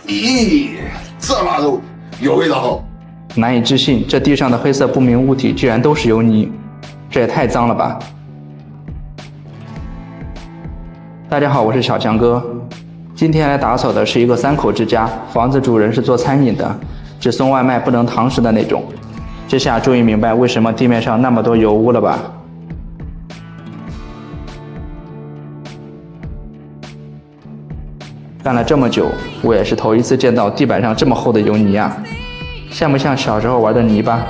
咦，这腊肉有味道。难以置信，这地上的黑色不明物体居然都是油泥，这也太脏了吧！大家好，我是小强哥，今天来打扫的是一个3口之家，房子主人是做餐饮的，只送外卖不能堂食的那种。这下终于明白为什么地面上那么多油污了吧？干了这么久，我也是头一次见到地板上这么厚的油泥啊！像不像小时候玩的泥巴？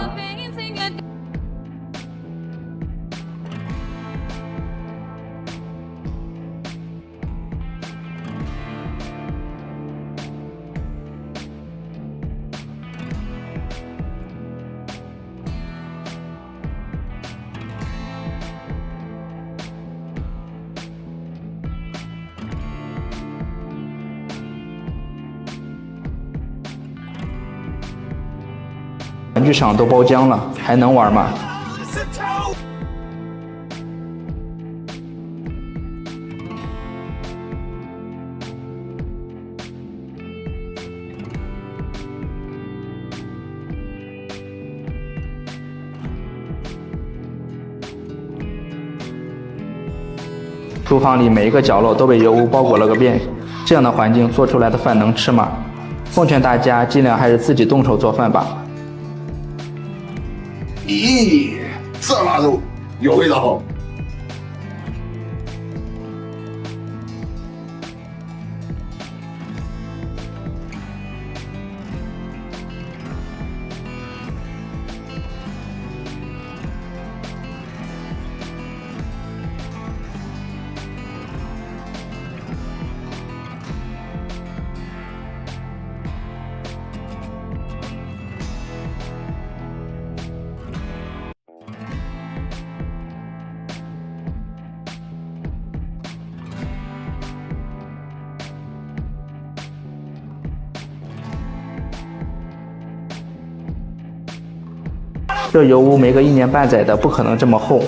玩具厂都包浆了，还能玩吗？厨房里每一个角落都被油污包裹了个遍，这样的环境做出来的饭能吃吗？奉劝大家尽量还是自己动手做饭吧。咦，这腊肉有味道。这油污没个1年半载的，不可能这么厚。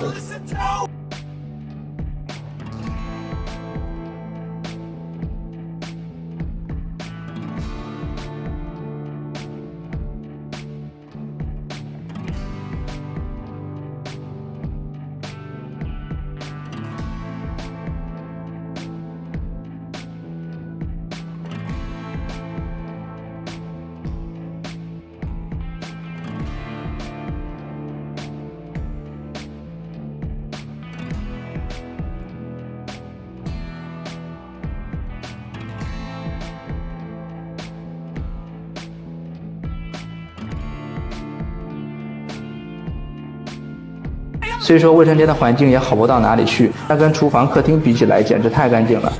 虽说卫生间的环境也好不到哪里去，但跟厨房、客厅比起来，简直太干净了。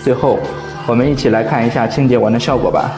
最后，我们一起来看一下清洁完的效果吧。